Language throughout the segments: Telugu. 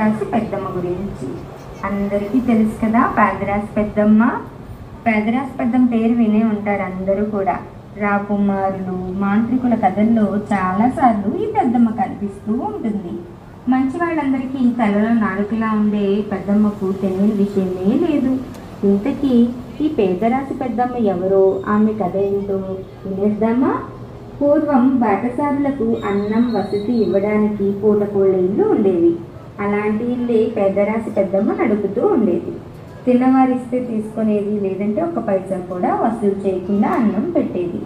పేదరాశి పెద్దమ్మ గురించి అందరికీ తెలుసు కదా. పేదరాశి పెద్దమ్మ, పేదరాశి పెద్దమ్మ పేరు వినే ఉంటారు అందరూ కూడా. రాకుమారులు, మాంత్రికుల కథల్లో చాలాసార్లు ఈ పెద్దమ్మ కనిపిస్తూ ఉంటుంది. మంచి వాళ్ళందరికీ తలలో నాలుకలా ఉండే పెద్దమ్మకు తెలియని విషయమే లేదు. ఇంతకీ ఈ పేదరాశి పెద్దమ్మ ఎవరో, ఆమె కథ ఏంటో వినేద్దామా? పూర్వం బాటసారులకు అన్నం వసతి ఇవ్వడానికి పూటకోళ్ళ ఇల్లు ఉండేవి. అలాంటి ఇల్లే పేదరాశి పెద్దమ్మ నడుపుతూ ఉండేది. తిన్నవారిస్తే తీసుకునేది, లేదంటే ఒక పైసా కూడా వసూలు చేయకుండా అన్నం పెట్టేది.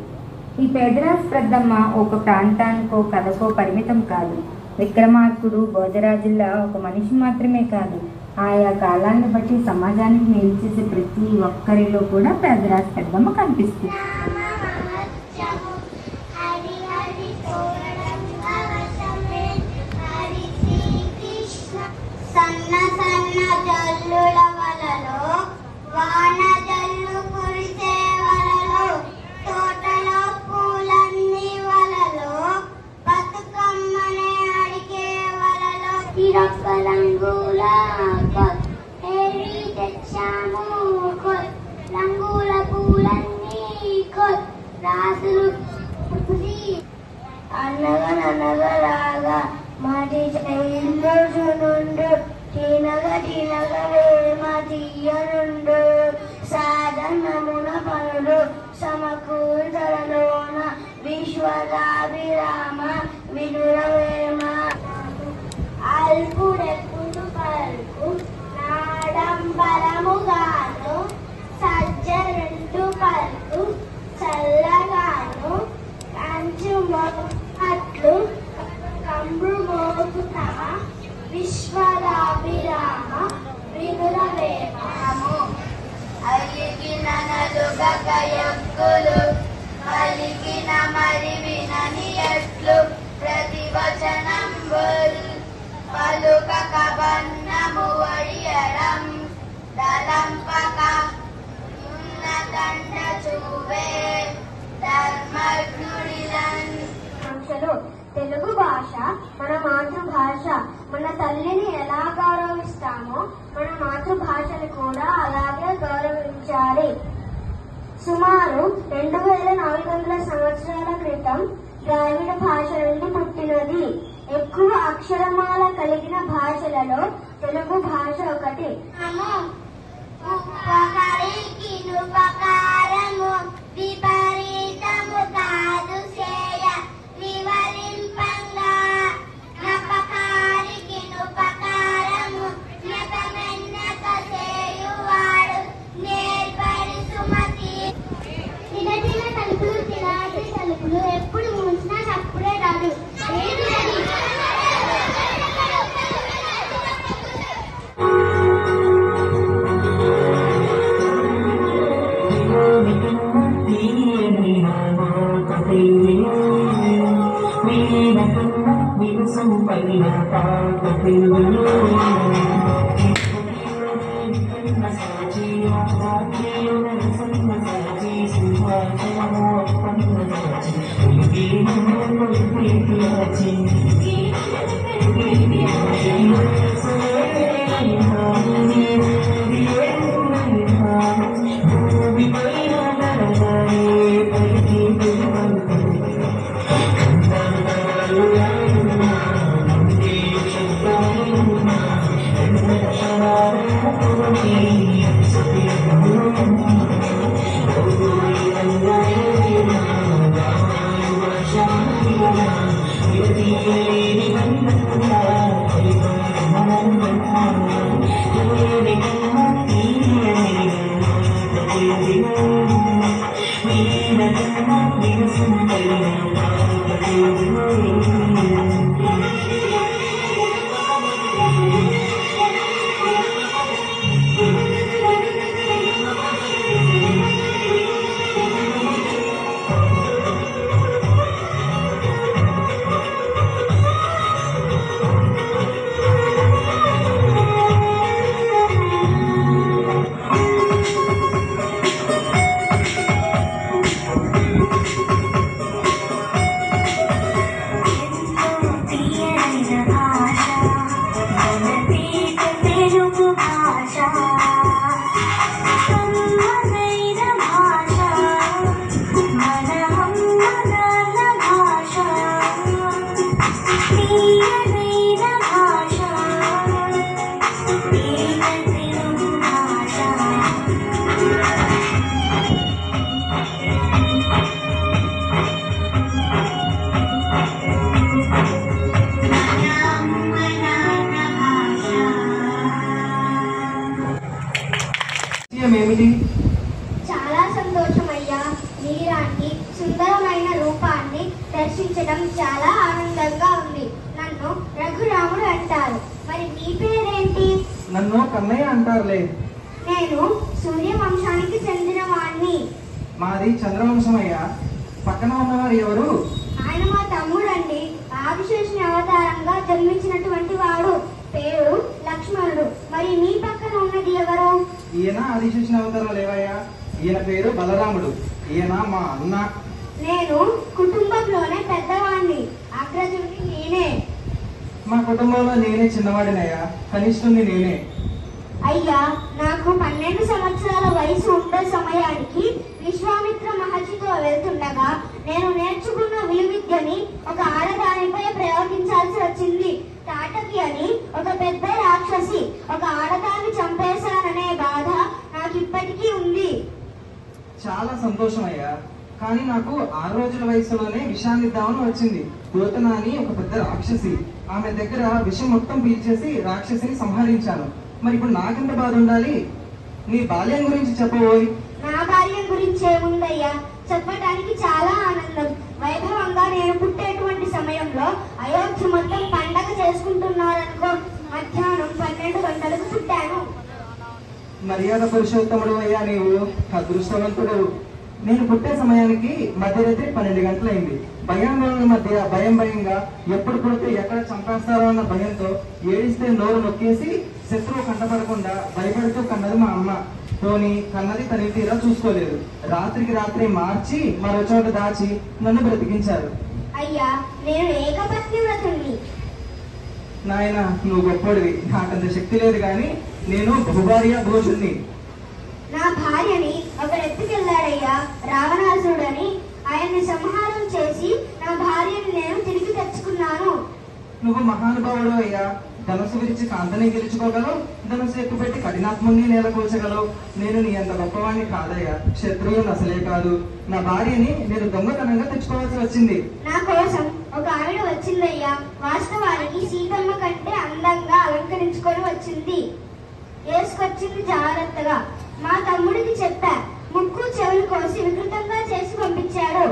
ఈ పేదరాశి పెద్దమ్మ ఒక ప్రాంతానికో కథకో పరిమితం కాదు. విక్రమార్కుడు, భోజరాజుల్లా ఒక మనిషి మాత్రమే కాదు, ఆయా కాలాన్ని బట్టి సమాజానికి మేలు చేసే ప్రతి ఒక్కరిలో కూడా పేదరాశి పెద్దమ్మ కనిపిస్తుంది. రంగుల పూలన్నీ రాసులు అనగనగరాగా మాటి నుండు తినగ తీయనుండు సాధనమున పనులు సమకూర్చలలోన విశ్వదాభిరామ వినురవేమ అల్పుడెప్పుడు పలుకు నాడంబరముగాను సజ్జరెండు పలుకు చల్లగాను కంచు అట్లు కంబు మోపుతమ విశ్వదాభిరామ వినురవేమము అలిగిన నలుగయక్కులు పలికిన మరి వినని ఎట్లు ప్రతివచనంబుల్ పలుకక బన్నము వడియడం దలంపక ఉన్నదండ చూవే ధర్మజ్ఞుడిలన్. తెలుగు భాష మన మాతృభాష. మన తల్లిని ఎలా గౌరవిస్తామో మన మాతృభాషని కూడా అలాగే గౌరవించాలి. సుమారు 2400 సంవత్సరాల క్రితం ద్రావిడ భాష నుండి పుట్టినది. ఎక్కువ అక్షరమాల కలిగిన భాషలలో తెలుగు భాష ఒకటి. విపరీతము కాదు చేయ వివరింపంగా నపకారికి నుపకారము నెపమెన్నక చేయువాడు నేర్పడి సుమతి. తినటిన తలుపులు తినాటి తలుపులు ఎప్పుడు మూసినా చప్పుడే రాదు. చాలా సంతోషమయ్యా. మీలాంటి సుందరమైన రూపాన్ని దర్శించడం చాలా ఆనందంగా ఉంది. నన్ను రఘురాముడు అంటారు. మరి మీ పేరేంటి? నన్ను కన్నయ్య అంటారులే. నేను సూర్యవంశానికి చెందిన వాణ్ణి. మాది చంద్రవంశమయ్యా. పక్కన ఉన్నవారు ఎవరు? ఆయన మా తమ్ముడండి. ఆదిశేషుని అవతారంగా జన్మించినటువంటి వాడు. పేరు లక్ష్మణుడు. మరి మీ పక్కన ఉన్నది ఎవరు? ఈయన ఆదిశేషుని అవతారం లేవయ్యా. ఈయన పేరు బలరాముడు. ఈయన మా అన్న. నేను కుటుంబంలోనే పెద్దవాణ్ణి. అగ్రజుడిని నేనే. మా కుటుంబంలో నేనే చిన్నవాడినయ్యా. కనిష్ఠుని నేనే. అయ్యా, నాకు 12 సంవత్సరాల వయసు ఉండే సమయానికి విశ్వామిత్ర మహర్షితో వెళ్తుండగా నేను నేర్చుకున్న విలువిద్యని ఒక ఆడదానిపై ప్రయోగించాల్సి వచ్చింది. తాటకి అని ఒక పెద్ద రాక్షసి ఒక ఆడదాన్ని చంపేశాననే బాధ నాకు ఇప్పటికీ ఉంది. చాలా సంతోషం అయ్యా. కానీ నాకు 6 రోజుల వయసులోనే విషాన్నిద్దామని వచ్చింది. పూతన అని ఒక పెద్ద రాక్షసి. ఆమె దగ్గర విషం మొత్తం పీల్చేసి రాక్షసిని సంహరించాను. మరి ఇప్పుడు నాకెంత బాధ ఉండాలి? నీ బాల్యం గురించి చెప్పబోయి. నా బాల్యం గురించి ఏముందయ్యా, చెప్పడానికి చాలా ఆనందం. వైభవంగా నేను పుట్టేటువంటి సమయంలో అయోధ్య మొత్తం పండగ చేసుకుంటున్నారనుకో. మధ్యాహ్నం 12 గంటలకు పుట్టాను. మర్యాద పురుషోత్తముడు అయ్యా నీవు. అదృష్టవంతుడు. నేను పుట్టే సమయానికి మధ్యరాత్రి 12 గంటలైంది. భయాందోళన మధ్య భయంగా ఎప్పుడు పుడితే ఎక్కడ చంపేస్తారో అన్న భయంతో ఏడిస్తే నోరు నొక్కేసి శత్రువు కంటపడకుండా భయపడుతూ కన్నది మా అమ్మ. పోనీ కన్నది తని తీరా చూసుకోలేదు. రాత్రికి రాత్రి మార్చి మరో చోట దాచి నన్ను బ్రతికించారు. అయ్యా, నేను ఏకపత్ని వ్రతుణ్ణి. నాయన నువ్వు గొప్పడివి. నాకంత శక్తి లేదు కానీ నేను బహుభార్య భోజుణ్ణి. నా భార్యని ఒకరెత్తుకెళ్ళాడయ్యా రావణాసురుడని. ఆయన్ని సంహారం చేసి నా భార్యని నేను తిరిగి తెచ్చుకున్నాను. నువ్వు మహానుభావుడు అయ్యా. ధనుసు విరిచి కాంతని గెలుచుకోగలవు. ధనుసు ఎక్కుపెట్టి కఠినాత్ముని నేలకూర్చగలవు. నేను నీ అంత గొప్పవాణ్ణి కాదయ్యా. శత్రువుని అసలే కాదు. నా భార్యని నేను దొంగతనంగా తెచ్చుకోవాల్సి వచ్చింది. నా కోసం ఒక ఆవిడ వచ్చిందయ్యా. వాస్తవానికి సీతమ్మ కంటే అందంగా అలంకరించుకొని వచ్చింది. వేసుకొచ్చింది జాగ్రత్తగా. మా తమ్ముడికి చెప్పా. ముక్కు చెవులు కోసి వికృతంగా చేసి పంపించాడు.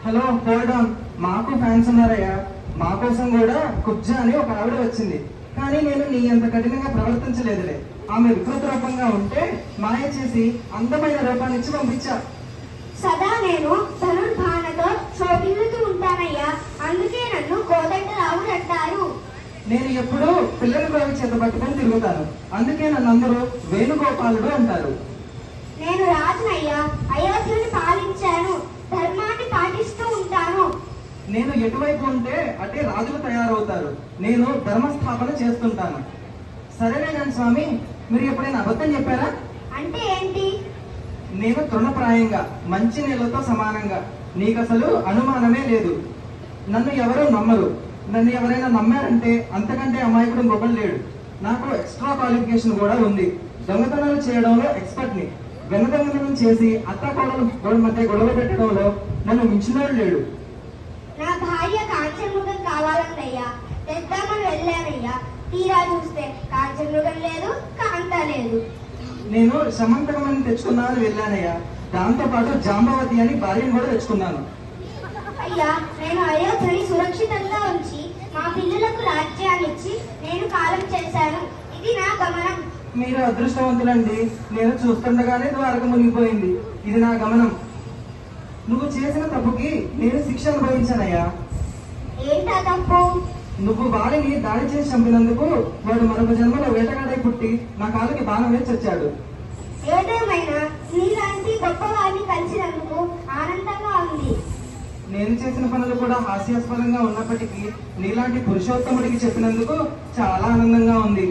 Hello, hold on. మాకు ఫ్యాన్స్ ఉన్నారయ్యా. మా కోసం కూడా కుబ్జ అని ఒక ఆవిడ వచ్చింది. కానీ నేను నీ అంత కఠినంగా ప్రవర్తించలేదులే. ఆమె వికృత రూపంగా ఉంటే మాయ చేసి అందమైన రూపాన్ని ఇచ్చి పంపించా. సదా నేను ధనుర్బాణతో శోభిల్లుతూ ఉంటానయ్యా. అందుకే నన్ను కోదండరావుడు అంటారు. నేను ఎప్పుడూ పిల్లల కోవి చేత పట్టుకొని తిరుగుతాను. అందుకే నన్ను అందరూ వేణుగోపాలుడు అంటారు. నేను రాజునయ్యా. అయోధ్యని పాలించాను. ధర్మాన్ని పాటిస్తూ ఉంటాను. నేను ఎటువైపు ఉంటే అటే రాజులు తయారవుతారు. నేను ధర్మస్థాపన చేస్తుంటాను. సరేనే కానీ స్వామి, మీరు ఎప్పుడైనా అబద్ధం చెప్పారా? అంటే ఏంటి? నేను తృణప్రాయంగా మంచి నీళ్ళతో సమానంగా. నీకు అసలు అనుమానమే లేదు. నన్ను ఎవరూ నమ్మరు. నన్ను ఎవరైనా నమ్మారంటే అంతకంటే అమాయకుడు ఇంకొకరు లేడు. నాకు ఎక్స్ట్రా క్వాలిఫికేషన్ కూడా ఉంది. దొంగతనాలు చేయడంలో ఎక్స్పర్ట్ని. దొంగతనం చేసి అత్తాకోడల మధ్య గొడవ పెట్టడంలో నన్ను మించినోడు లేడు. నా భార్య కాంచనమృగం కావాలందయ్యా. తెద్దామని వెళ్ళానయ్యా. తీరా చూస్తే కాంచనమృగం లేదు, కాంత లేదు. నేను సమంతకమని తెచ్చుకున్నానని వెళ్ళానయ్యా. దాంతో పాటు జాంబవతి అని భార్యను కూడా తెచ్చుకున్నాను. అయ్యా, నేను అయోధ్యని సురక్షితంగా ఉంచి మా పిల్లలకు రాజ్యాన్ని ఇచ్చి నేను కాలం చేశాను. ఇది నా గమనం. మీరు అదృష్టవంతులండి. నేను చూస్తుండగానే ద్వారక మునిగిపోయింది. ఇది నా గమనం. నువ్వు చేసిన తప్పుకి నేను శిక్ష అనుభవించానయ్యా. ఏంటా తప్పు? నువ్వు వాడిని దాడి చేసి చంపినందుకు వాడు మరొక జన్మలో వేటగాడై పుట్టి నా కాళ్ళకి బాణం వేసి వచ్చాడు. ఏదేమైనా నీలాంటి గొప్పవారిని కలిసినందుకు ఆనందంగా ఉంది. నేను చేసిన పనులు కూడా హాస్యాస్పదంగా ఉన్నప్పటికీ నీలాంటి పురుషోత్తముడికి చెప్పినందుకు చాలా ఆనందంగా ఉంది.